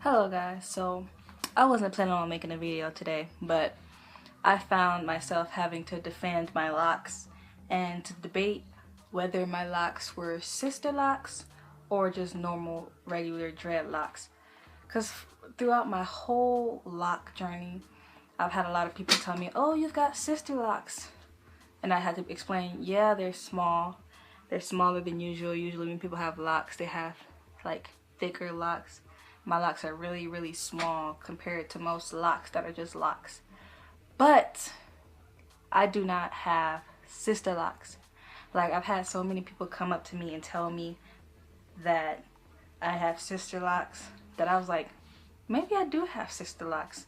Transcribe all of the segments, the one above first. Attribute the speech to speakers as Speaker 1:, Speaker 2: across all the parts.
Speaker 1: Hello guys, so I wasn't planning on making a video today, but I found myself having to defend my locks and to debate whether my locks were Sisterlocs or just normal regular dreadlocks. Because throughout my whole lock journey, I've had a lot of people tell me, oh, you've got Sisterlocs. And I had to explain, yeah, they're small. They're smaller than usual. Usually when people have locks, they have like thicker locks. My locks are really, really small compared to most locks that are just locks. But I do not have Sisterlocs. Like, I've had so many people come up to me and tell me that I have Sisterlocs that I was like, maybe I do have Sisterlocs.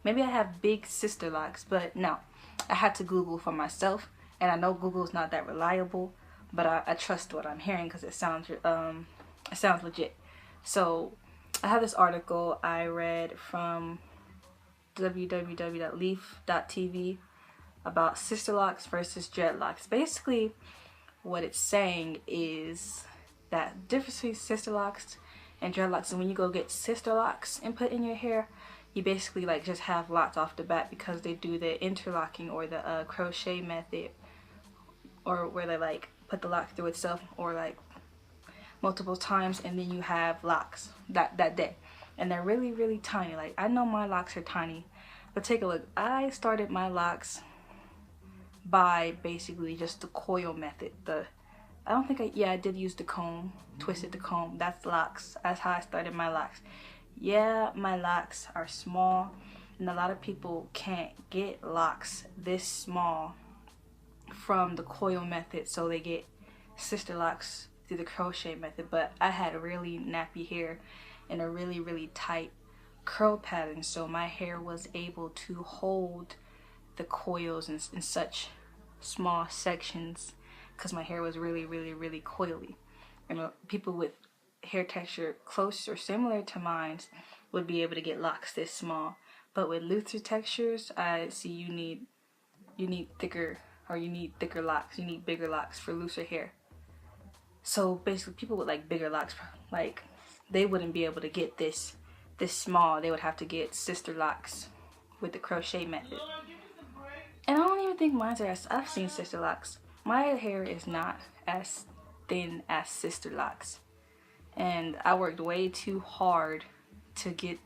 Speaker 1: Maybe I have big Sisterlocs, but no. I had to Google for myself, and I know Google's not that reliable, but I trust what I'm hearing because it sounds legit. So I have this article I read from www.leaf.tv about Sisterlocs versus Dreadlocs. Basically, what it's saying is that the difference between Sisterlocs and Dreadlocs is when you go get Sisterlocs and put in your hair, you basically like just have lots off the bat because they do the interlocking or the crochet method, or where they like put the lock through itself or like multiple times, and then you have locks that day, and they're really, really tiny. Like, I know my locks are tiny, but take a look. I started my locks by basically just the coil method. I did use the comb, twisted the comb. That's locks. That's how I started my locks. Yeah, my locks are small, and a lot of people can't get locks this small from the coil method, so they get Sisterlocs through the crochet method. But I had really nappy hair and a really, really tight curl pattern, so my hair was able to hold the coils in such small sections because my hair was really, really, really coily. And people with hair texture close or similar to mine would be able to get locks this small. But with looser textures, I see you need thicker locks. You need bigger locks for looser hair. So basically, people with like bigger locks, like, they wouldn't be able to get this small. They would have to get Sisterlocs with the crochet method. And I don't even think mine are I've seen Sisterlocs. My hair is not as thin as Sisterlocs, and I worked way too hard to get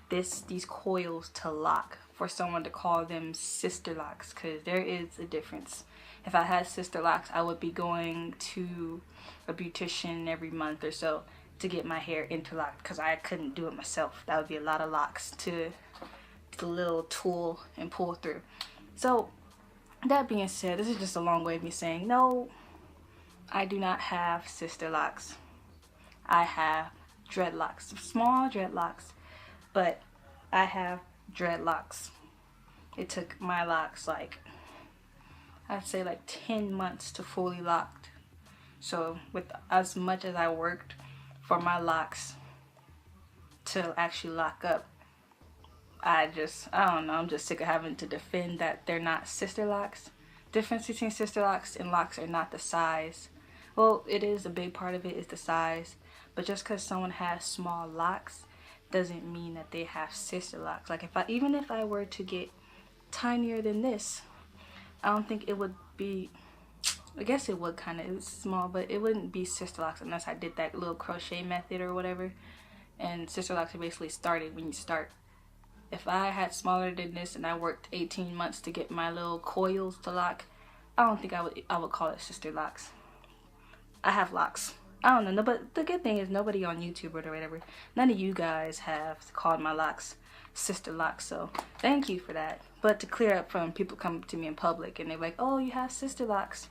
Speaker 1: these coils to lock for someone to call them Sisterlocs, because there is a difference. If I had Sisterlocs, I would be going to a beautician every month or so to get my hair interlocked, because I couldn't do it myself. That would be a lot of locks to the little tool and pull through. So that being said, this is just a long way of me saying, no, I do not have Sisterlocs. I have dreadlocks, small dreadlocks, but I have dreadlocks. It took my locks like, I'd say like 10 months to fully locked. So with as much as I worked for my locks to actually lock up, I don't know, I'm just sick of having to defend that they're not Sisterlocs. Difference between Sisterlocs and locks are not the size. Well, it is a big part of it is the size, but just because someone has small locks doesn't mean that they have Sisterlocs. Like, even if I were to get tinier than this, I don't think it would be, I guess it would kind of, it's small, but it wouldn't be Sisterlocs unless I did that little crochet method or whatever. And Sisterlocs are basically started when you start. If I had smaller than this and I worked 18 months to get my little coils to lock, I don't think I would call it Sisterlocs. I have locks. I don't know, but the good thing is nobody on YouTube or whatever, none of you guys have called my locks Sisterlocs, so thank you for that. But to clear up from people coming to me in public and they're like, oh, you have Sisterlocs,